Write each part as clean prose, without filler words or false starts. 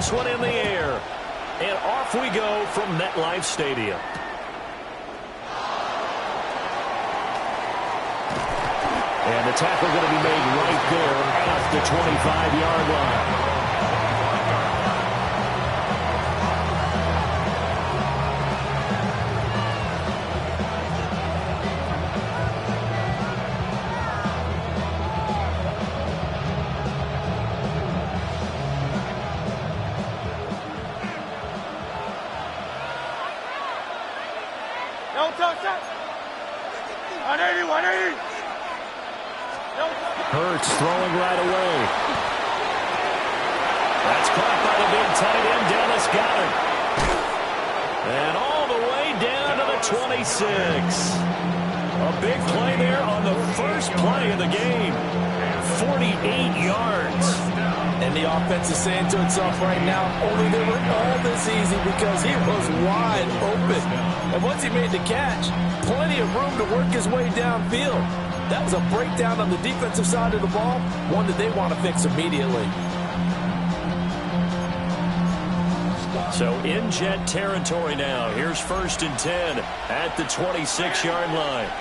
this one in the air. And off we go from MetLife Stadium. And the tackle going to be made right there at the 25-yard line. Hurts throwing right away. That's caught by the big tight end, Dallas Goedert. And all the way down to the 26. A big play there on the first play of the game. 48 yards. And the offense is saying to itself right now, only they were all this easy because he was wide open. And once he made the catch, plenty of room to work his way downfield. That was a breakdown on the defensive side of the ball, one that they want to fix immediately. So in Jet territory now. Here's 1st and 10 at the 26-yard line.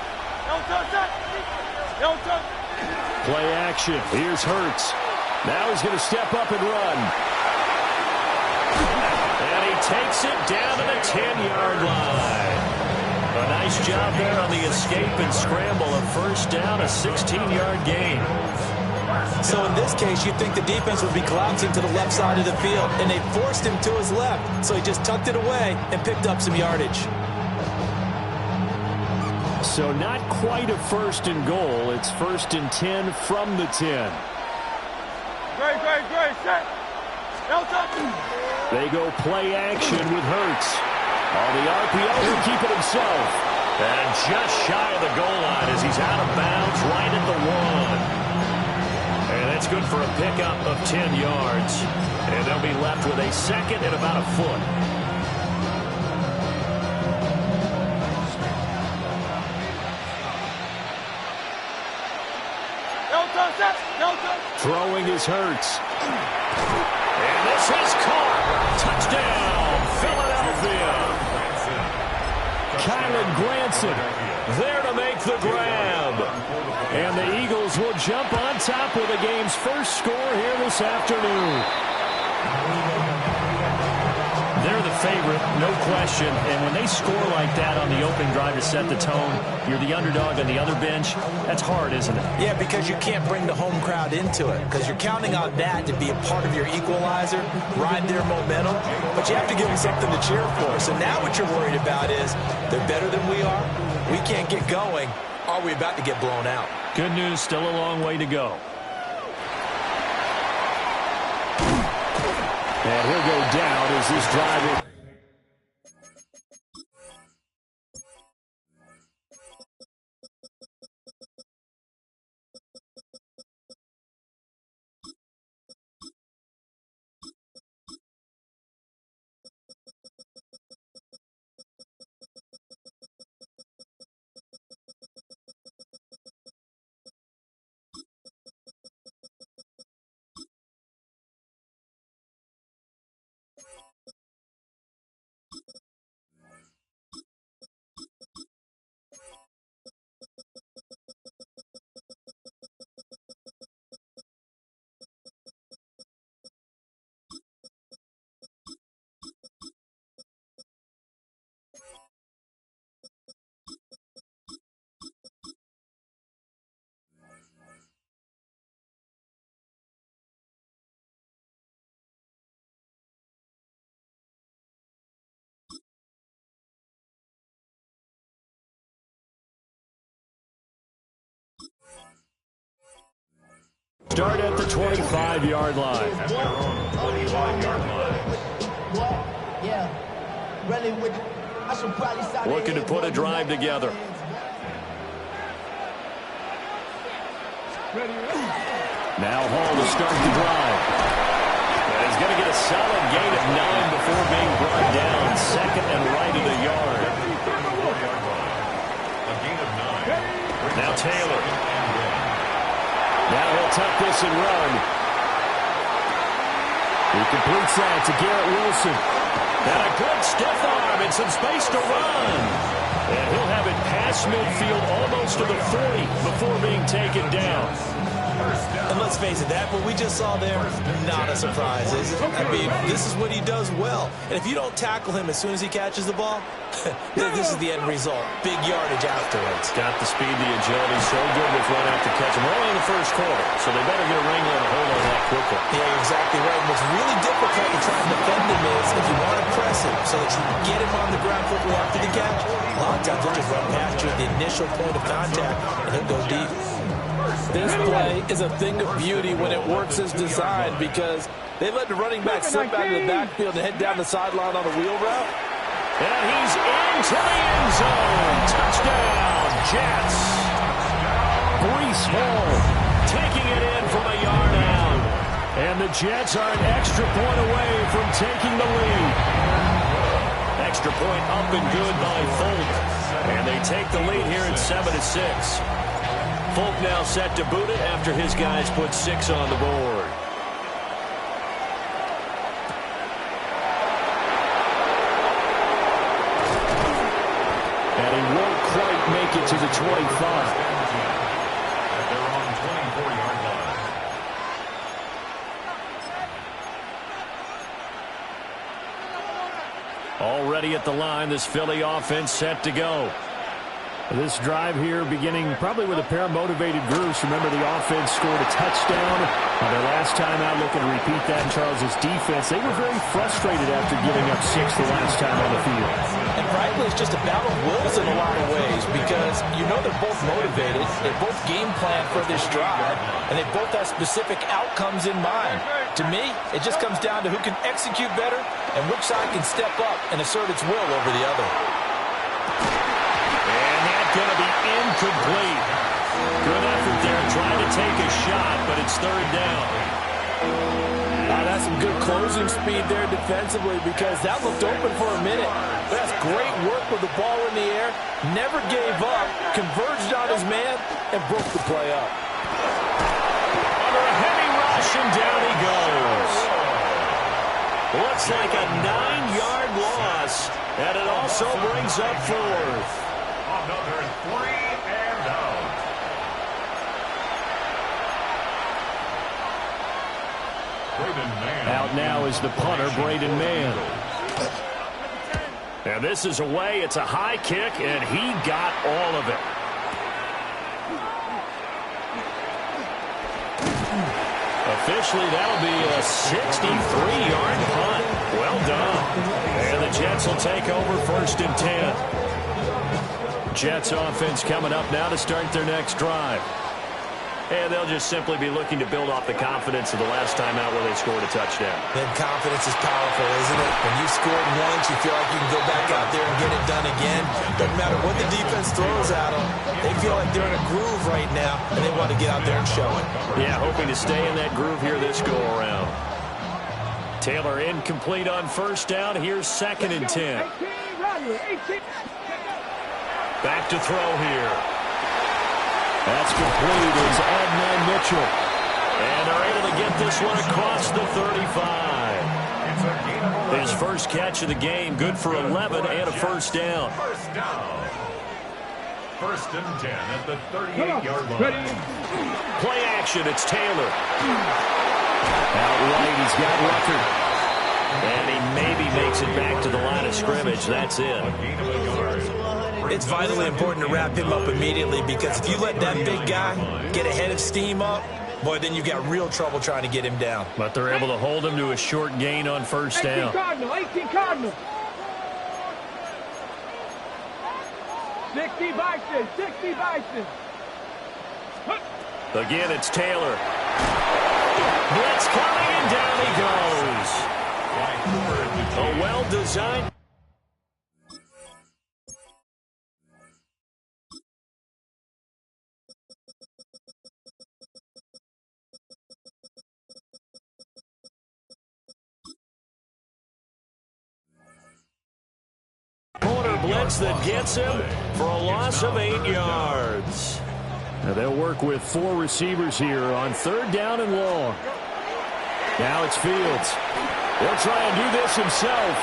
Play action. Here's Hurts. Now he's going to step up and run. And he takes it down to the 10-yard line. A nice job there on the escape and scramble. A first down, a 16-yard gain. So in this case, you'd think the defense would be collapsing to the left side of the field, and they forced him to his left. So he just tucked it away and picked up some yardage. So not quite a 1st and goal. It's 1st and 10 from the 10. Great. Set. They go play action with Hurts. On the RPO, he'll keep it himself. And just shy of the goal line as he's out of bounds right at the 1. And that's good for a pickup of 10 yards. And they'll be left with a 2nd and about a foot. Throwing is Hurts. And this is caught. Touchdown, Philadelphia. Kylen Granson there to make the grab. And the Eagles will jump on top with the game's first score here this afternoon. They're the favorite, no question. And when they score like that on the opening drive to set the tone, you're the underdog on the other bench. That's hard, isn't it? Yeah, because you can't bring the home crowd into it. Because you're counting on that to be a part of your equalizer, ride their momentum. But you have to give them something to cheer for. So now what you're worried about is they're better than we are. We can't get going. Are we about to get blown out? Good news, still a long way to go. And he'll go down as this driver. Start at the 25-yard line. Looking to put a drive together. Now Hall to start the drive. And he's going to get a solid gain of 9 before being brought down. 2nd and right of the yard. Now Taylor. Now he'll tuck this and run. He completes that to Garrett Wilson. And a good stiff arm and some space to run. And he'll have it past midfield almost to the 40 before being taken down. And let's face it, that what we just saw there, not a surprise, is it? I mean, this is what he does well. And if you don't tackle him as soon as he catches the ball, this is the end result. Big yardage afterwards. Got the speed, the agility, so good with run after catch. And we're only in the first quarter, so they better get a wrangler and hold on that quickly. Yeah, you're exactly right. And what's really difficult to try and defend him is if you want to press him so that you get him on the ground quickly after the catch, a lot of times he'll just run past you at the initial point of contact, and he'll go deep. This play is a thing of beauty when it works as designed because they let the running back slip out of the backfield and head down the sideline on a wheel route. And he's into the end zone. Touchdown, Jets. Breece Hall taking it in from a yard out. And the Jets are an extra point away from taking the lead. Extra point up and good by Folk. And they take the lead here at 7-6. Folk now set to boot it after his guys put 6 on the board. And he won't quite make it to the 25. They're on 24-yard line. Already at the line, this Philly offense set to go. This drive here beginning probably with a pair of motivated groups. Remember, the offense scored a touchdown their last time out. Looking to repeat that in Charles' defense. They were very frustrated after giving up 6 the last time on the field. And frankly, it's just a battle of wills in a lot of ways because you know they're both motivated. They both game plan for this drive, and they both have specific outcomes in mind. To me, it just comes down to who can execute better and which side can step up and assert its will over the other. Going to be incomplete. Good effort there trying to take a shot, but it's third down. That's some good closing speed there defensively because that looked open for a minute. That's great work with the ball in the air. Never gave up, converged on his man, and broke the play up. Under a heavy rush, and down he goes. Looks like a 9-yard loss, and it also brings up 4th. Another 3 and out. Out now is the punter, Braden Mann. And this is away. It's a high kick, and he got all of it. Officially, that'll be a 63-yard punt. Well done. And the Jets will take over 1st and 10. Jets offense coming up now to start their next drive. And they'll just simply be looking to build off the confidence of the last time out where they scored a touchdown. Then confidence is powerful, isn't it? When you scored once, you feel like you can go back out there and get it done again. Doesn't matter what the defense throws at them. They feel like they're in a groove right now, and they want to get out there and show it. Yeah, hoping to stay in that groove here this go-around. Taylor incomplete on 1st down. Here's 2nd and 10. Back to throw here. That's complete. It's Adnan Mitchell. And they're able to get this one across the 35. His first catch of the game, good for 11 and a 1st down. 1st and 10 at the 38-yard line. Play action, it's Taylor. Out right, he's got Rucker. And he maybe makes it back to the line of scrimmage. That's it. It's vitally important to wrap him up immediately because if you let that big guy get ahead of steam up, boy, then you've got real trouble trying to get him down. But they're able to hold him to a short gain on 1st down. 18 Cardinal. 60 Bison. Again, it's Taylor. Blitz coming, and down he goes. A well-designed. Corner blitz that gets him for a loss of 8 yards. Now they'll work with 4 receivers here on 3rd down and long. Now it's Fields. He'll try and do this himself.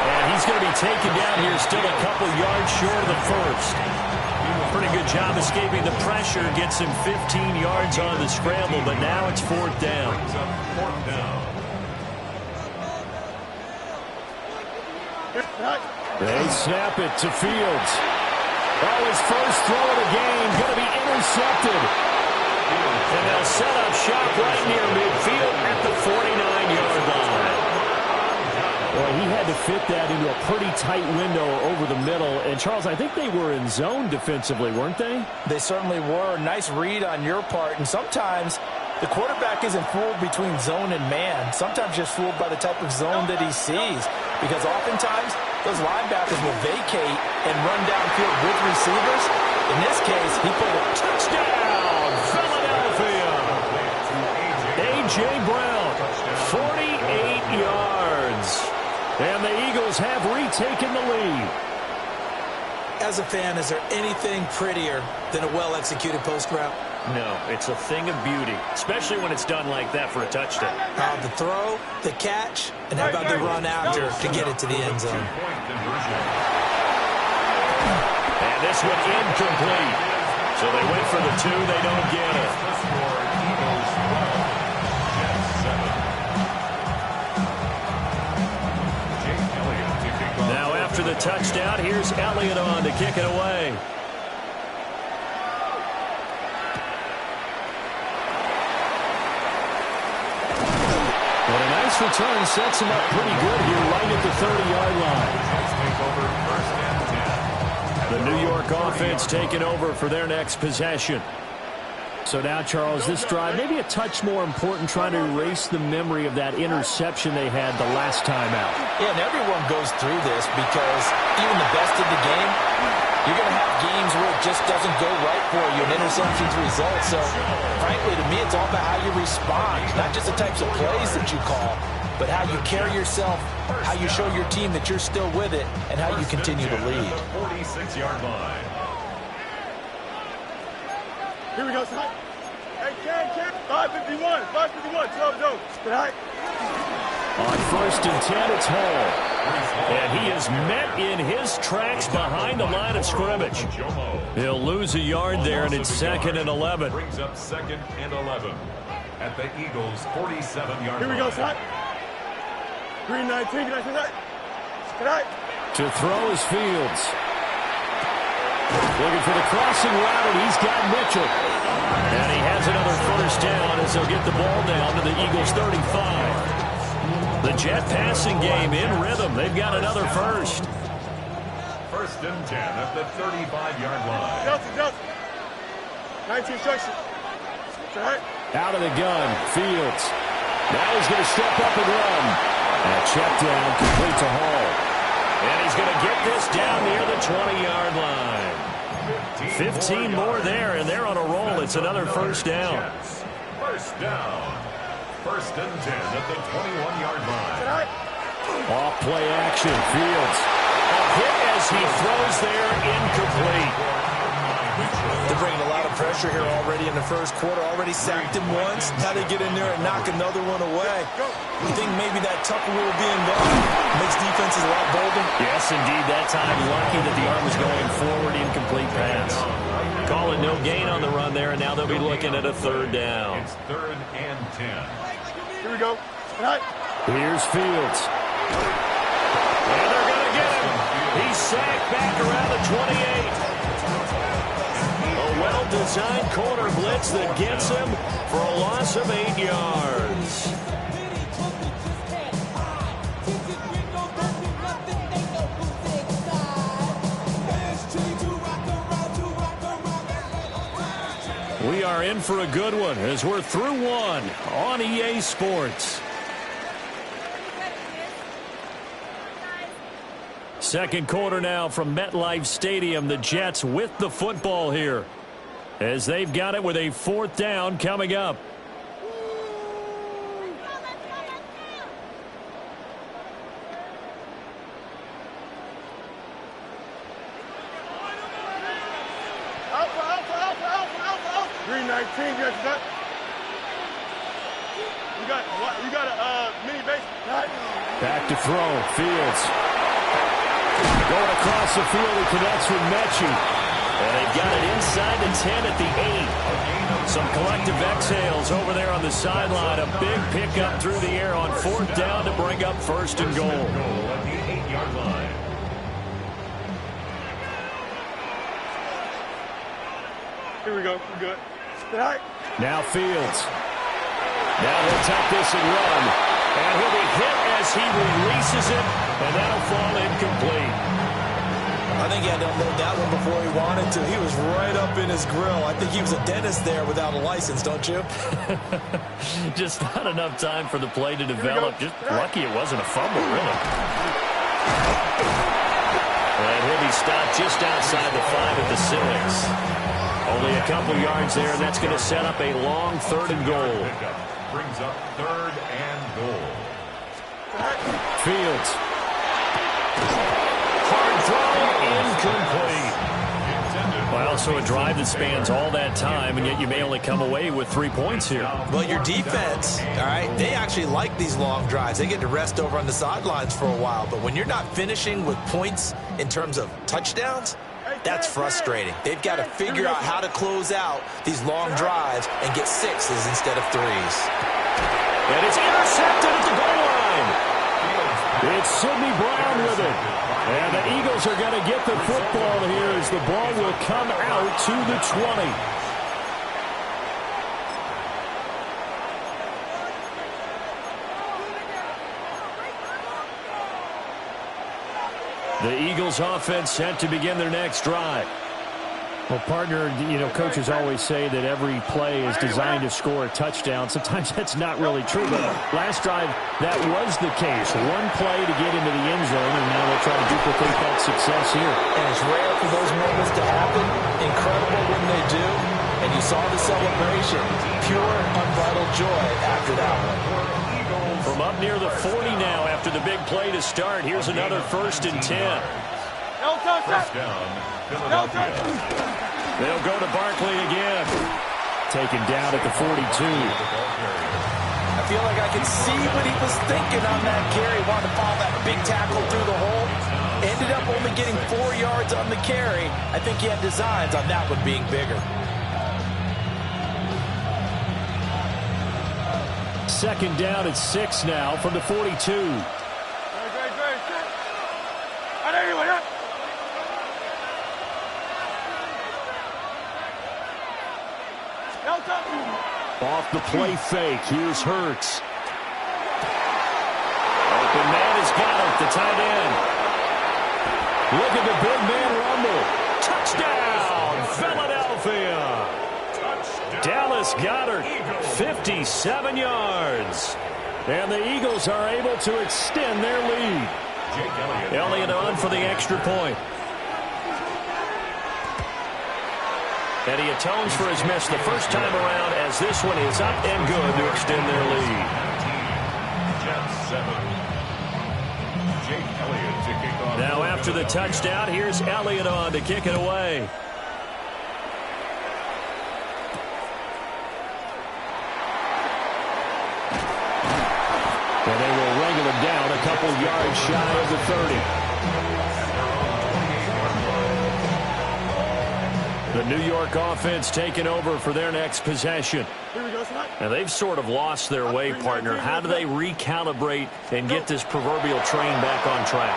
And he's going to be taken down here, still a couple yards short of the first. Pretty good job escaping the pressure. Gets him 15 yards on the scramble, but now it's 4th down. They snap it to Fields. Oh, his first throw of the game going to be intercepted. And they'll set up shop right near midfield at the 49-yard line. Well, he had to fit that into a pretty tight window over the middle. And, Charles, I think they were in zone defensively, weren't they? They certainly were. Nice read on your part. And sometimes the quarterback isn't fooled between zone and man. Sometimes just fooled by the type of zone that he sees. Because oftentimes those linebackers will vacate and run downfield with receivers. In this case, he put a touchdown, Philadelphia. A.J. Brown, 48 yards. And the Eagles have retaken the lead. As a fan, is there anything prettier than a well-executed post route? No, it's a thing of beauty, especially when it's done like that for a touchdown. The throw, the catch, and how about the run after to get it to the end zone? And this one incomplete. So they went for the 2, they don't get it. Now after the touchdown, here's Elliott on to kick it away. But a nice return sets him up pretty good here right at the 30-yard line. The New York offense taking over for their next possession. So now, Charles, this drive maybe a touch more important, trying to erase the memory of that interception they had the last time out. Yeah, and everyone goes through this because even the best in the game, you're going to have games where it just doesn't go right for you, and interceptions result. So, frankly, to me, it's all about how you respond, not just the types of plays that you call, but how you carry yourself, how you show your team that you're still with it, and how you continue to lead. 46-yard line. Here we go, son. Hey, Ken. 551. 12 zones. Good height. On 1st and 10, it's Hall. And he is met in his tracks behind the line of scrimmage. He'll lose a yard there, and it's 2nd and 11. Brings up 2nd and 11 at the Eagles' 47-yard line. Here we go, son. Green 19. Good height. To throw is Fields. Looking for the crossing route, and he's got Mitchell. And he has another first down as they'll get the ball down to the Eagles' 35. The Jet passing game in rhythm. They've got another first. 1st and 10 at the 35-yard line. Johnson. 19 instruction. Out of the gun, Fields. Now he's going to step up and run. And a check down complete to Hall. And he's going to get this down near the 20-yard line. 15 more there, and they're on a roll. It's another first down. First down. 1st and 10 at the 21-yard line. Off play action, Fields. A hit as he throws there, incomplete. They're bringing a lot of pressure here already in the first quarter. Already sacked him once. Now they get in there and knock another one away. You think maybe that Tucker rule being gone makes defenses a lot bolder? Yes, indeed. That time, lucky that the arm was going forward, incomplete pass. Call it no gain on the run there, and now they'll be looking at a 3rd down. It's 3rd and 10. Here we go. Here's Fields. And they're going to get him. He's sacked back around the 28. A well-designed corner blitz that gets him for a loss of 8 yards. We are in for a good one as we're through one on EA Sports. Second quarter now from MetLife Stadium. The Jets with the football here as they've got it with a 4th down coming up. Green 19. You got a mini base. Back to throw. Fields. Going across the field, he connects with Mechie. And they've got it inside the 10 at the 8. Some collective exhales over there on the sideline. A big pickup through the air on 4th down to bring up 1st and goal. At the 8-yard line. Here we go. We're good. Now Fields. Now he'll tuck this and run. And he'll be hit as he releases it. And that'll fall incomplete. I think he had to unload that one before he wanted to. He was right up in his grill. I think he was a dentist there without a license, don't you? Just not enough time for the play to develop. Just lucky it wasn't a fumble, really. And he'll be stopped just outside the 5 at the 6. Only a couple yards there, and that's going to set up a long 3rd and goal. Brings up 3rd and goal. Fields. Hard throw, incomplete. Well, so a drive that spans all that time, and yet you may only come away with 3 points here. Well, your defense, all right, they actually like these long drives. They get to rest over on the sidelines for a while. But when you're not finishing with points in terms of touchdowns, that's frustrating. They've got to figure out how to close out these long drives and get 6s instead of 3s. And it's intercepted at the goal line. It's Sidney Brown with it. And the Eagles are going to get the football here as the ball will come out to the 20. The Eagles offense set to begin their next drive. Well, partner, you know, coaches always say that every play is designed to score a touchdown. Sometimes that's not really true, but last drive, that was the case. One play to get into the end zone, and now they'll try to duplicate that success here. And it's rare for those moments to happen. Incredible when they do. And you saw the celebration. Pure, unbridled joy after that one. From up near the 40 now after the big play to start. Here's another 1st and 10. First down, Philadelphia. They'll go to Barkley again. Taken down at the 42. I feel like I can see what he was thinking on that carry. Wanted to follow that big tackle through the hole. Ended up only getting 4 yards on the carry. I think he had designs on that one being bigger. 2nd down at 6 now from the 42. Off the play fake. Here's Hurts. Open man has got it, the tight end. Look at the big man rumble. Touchdown, Philadelphia. Dallas Goedert, 57 yards. And the Eagles are able to extend their lead. Elliott on for the extra point. And he atones for his miss the first time around as this one is up and good to extend their lead. Now after the touchdown, here's Elliott on to kick it away. And they will wrangle him down a couple yards shy of the 30. The New York offense taking over for their next possession. And they've sort of lost their way, partner. How do they recalibrate and get this proverbial train back on track?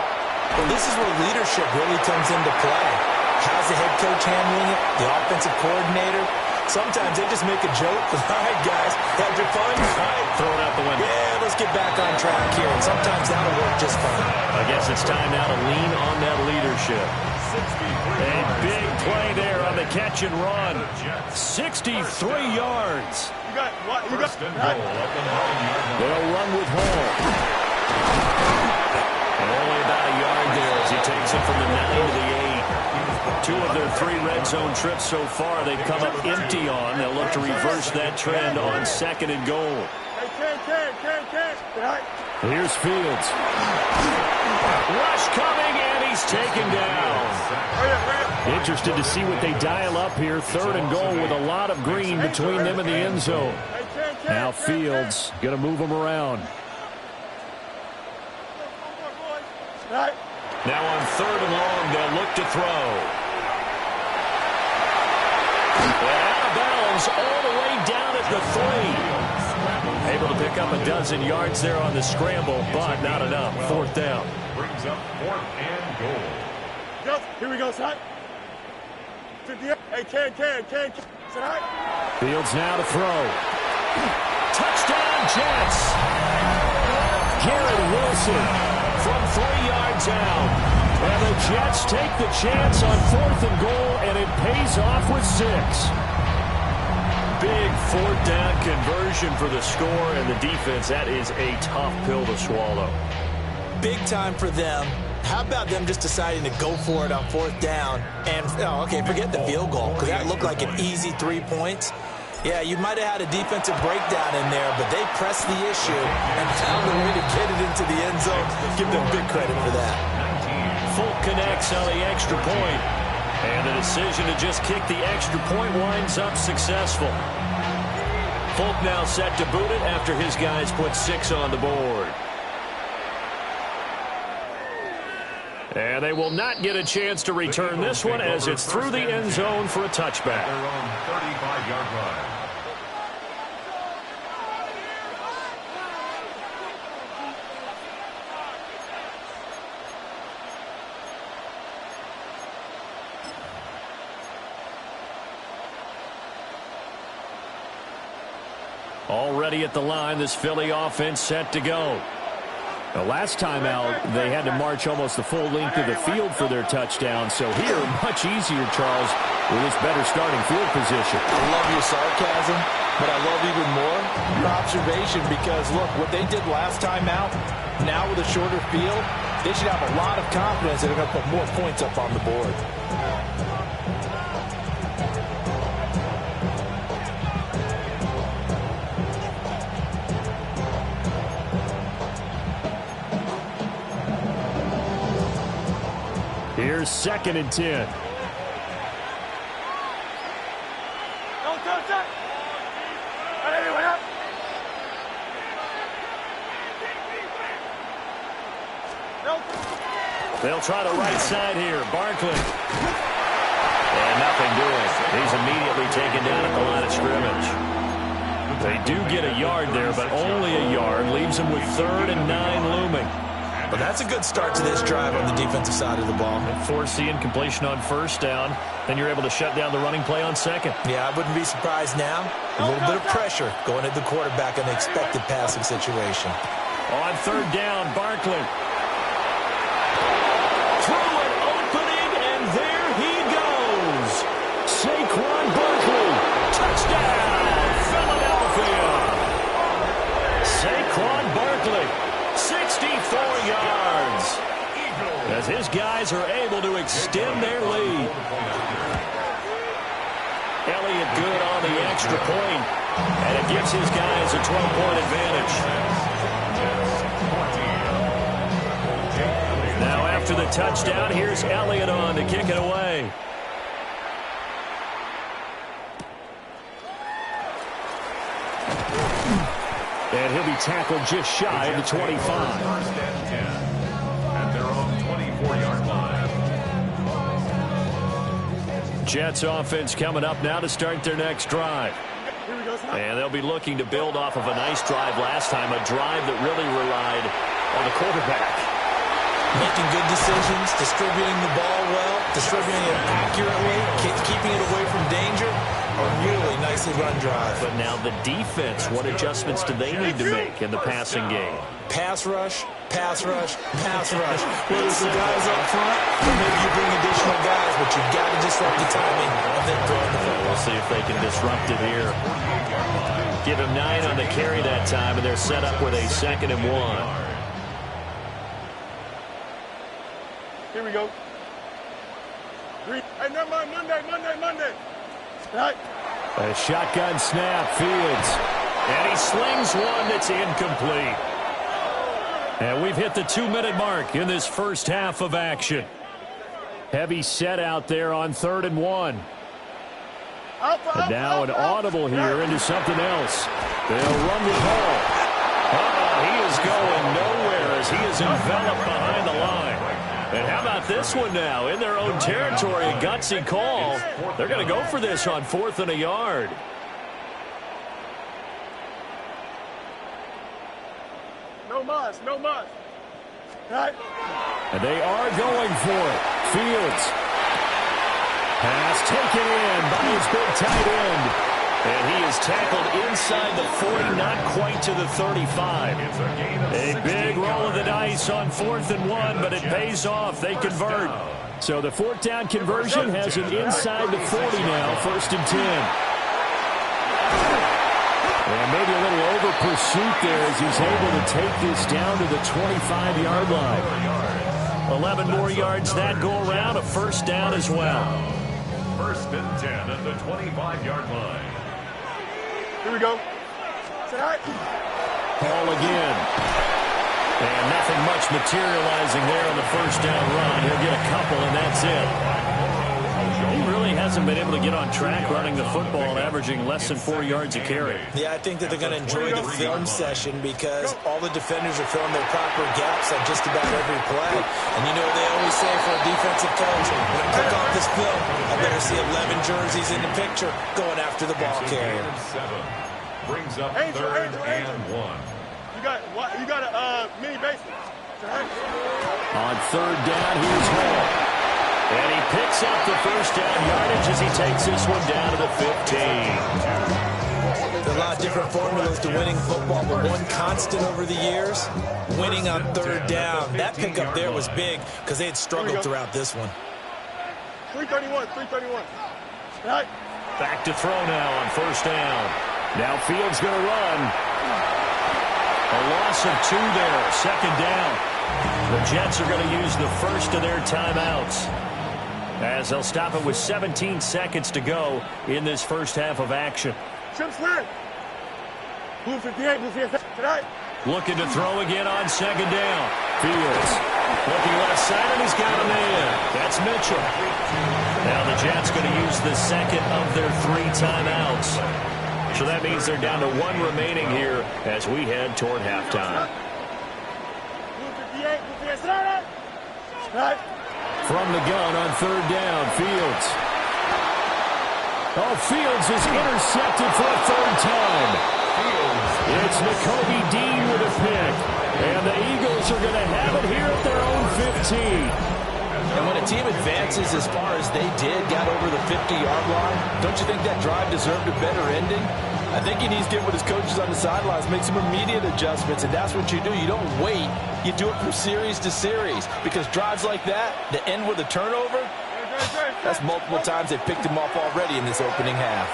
Well, this is where leadership really comes into play. How's the head coach handling it? The offensive coordinator? Sometimes they just make a joke. All right, guys, had your fun? All right, throw it out the window. Yeah, let's get back on track here. And sometimes that'll work just fine. I guess it's time now to lean on that leadership. A big play there on the catch and run. 63 yards. You got They'll run with Hall. And only about a yard there as he takes it from the 9 to the 8. 2 of their 3 red zone trips so far they've come up empty on. They'll look to reverse that trend on 2nd and goal. Here's Fields. Rush coming, and he's taken down. Interested to see what they dial up here. 3rd and goal with a lot of green between them and the end zone. Now Fields going to move him around. Now on 3rd and long, they'll look to throw. Out of bounds all the way down at the 3. Able to pick up a dozen yards there on the scramble, but not enough. 4th down. Brings up 4th and goal. Go. Here we go, son. 58. Hey, can. Son. Fields now to throw. Touchdown, Jets. Garrett Wilson from 3 yards out. And the Jets take the chance on 4th and goal, and it pays off with 6. Big 4th down conversion for the score, and the defense, that is a tough pill to swallow. Big time for them. How about them just deciding to go for it on 4th down? And, forget the field goal, because that looked like an easy 3 points. Yeah, you might have had a defensive breakdown in there, but they pressed the issue and found a way to get it into the end zone. Give them big credit for that. Folk connects on the extra point, and the decision to just kick the extra point winds up successful. Folk now set to boot it after his guys put 6 on the board. And they will not get a chance to return this one as it's through the end zone for a touchback. Their own 35-yard line. Already at the line, this Philly offense set to go. The last time out, they had to march almost the full length of the field for their touchdown. So here, much easier, Charles, with this better starting field position. I love your sarcasm, but I love even more your observation because, look, what they did last time out, now with a shorter field, they should have a lot of confidence that they're going to put more points up on the board. Here's 2nd and 10. They'll try the right side here. Barkley. And nothing doing. He's immediately taken down at the line of scrimmage. They do get a yard there, but only a yard. Leaves them with 3rd and 9 looming. But that's a good start to this drive on the defensive side of the ball. Force the incompletion on 1st down. Then you're able to shut down the running play on 2nd. Yeah, I wouldn't be surprised now. A little bit of pressure going at the quarterback in the expected passing situation. On 3rd down, Barkley. Through an opening, and there he goes. Saquon Barkley. Touchdown, Philadelphia. Saquon Barkley. 64 yards as his guys are able to extend their lead. Elliott good on the extra point, and it gives his guys a 12-point advantage. Now after the touchdown, here's Elliott on to kick it away. And he'll be tackled just shy of the 25. 1st and 10 at their own 24-yard line. Jets offense coming up now to start their next drive. And they'll be looking to build off of a nice drive last time, a drive that really relied on the quarterback. Making good decisions, distributing the ball well, distributing it accurately, keeping it away from danger. A really nicely run drive. But now the defense, what adjustments do they need to make in the passing game? Pass rush, pass rush, pass rush. Whether it's the guys up front, or maybe you bring additional guys, but you've got to disrupt the timing of them throwing the ball. We'll see if they can disrupt it here. Give him 9 on the carry that time, and they're set up with a 2nd and 1. Here we go. 3. Hey, never mind. Monday. Right. A shotgun snap, Fields. And he slings one that's incomplete. And we've hit the 2-minute mark in this first half of action. Heavy set out there on 3rd and 1. And now an audible here into something else. They'll run the ball. He is going nowhere as he is enveloped behind the line. And how about this one now? In their own territory, a gutsy call. They're going to go for this on 4th and a yard. No mas, no mas. Right. And they are going for it. Fields. Pass taken in by his big tight end. And he is tackled inside the 40, not quite to the 35. A big roll of the dice on 4th and 1, but it pays off. They convert. So the 4th down conversion has him inside the 40 now, 1st and 10. And maybe a little over pursuit there as he's able to take this down to the 25-yard line. 11 more yards that go around, a 1st down as well. 1st and 10 at the 25-yard line. Here we go. Tonight. Ball again. And nothing much materializing there on the 1st down run. He'll get a couple, and that's it. He really hasn't been able to get on track running the football, averaging less than 4 yards a carry. Yeah, I think that they're going to enjoy the film session because all the defenders are filling their proper gaps on just about every play. And you know they always say for a defensive coach, when I click off this film, I better see 11 jerseys in the picture going after the ball carrier. Brings up Angel, 3rd Angel, and Angel. 1. You got a mini basement. Tonight. On 3rd down, here's Hall. And he picks up the 1st down yardage as he takes this one down to the 15. There are a lot of different formulas to winning football, but one constant over the years, winning on 3rd down. That pickup there was big because they had struggled throughout this one. 331, 331. Tonight. Back to throw now on 1st down. Now Fields going to run. A loss of 2 there, 2nd down. The Jets are going to use the first of their timeouts as they'll stop it with 17 seconds to go in this first half of action. Chips win. Blue 58, Blue 58. Tonight. Looking to throw again on 2nd down. Fields looking left side, and he's got a man. That's Mitchell. Now the Jets going to use the second of their 3 timeouts. So that means they're down to 1 remaining here as we head toward halftime. Blue 58, Blue 58. Tonight. From the gun on 3rd down, Fields. Oh, Fields is intercepted for a 3rd time. It's Nakobe Dean with a pick. And the Eagles are going to have it here at their own 15. And when a team advances as far as they did, got over the 50-yard line, don't you think that drive deserved a better ending? I think he needs to get with his coaches on the sidelines, make some immediate adjustments, and that's what you do. You don't wait. You do it from series to series because drives like that end with a turnover, that's multiple times they picked him off already in this opening half.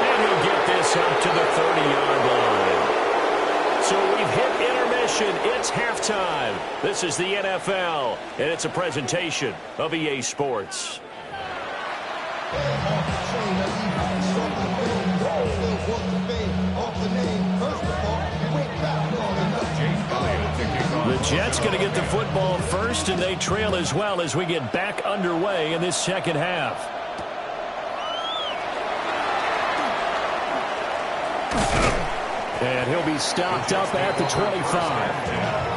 And he'll get this up to the 30-yard line. So we've hit intermission. It's halftime. This is the NFL, and it's a presentation of EA Sports. The Jets going to get the football first, and they trail as well as we get back underway in this second half. And he'll be stopped up at the 25.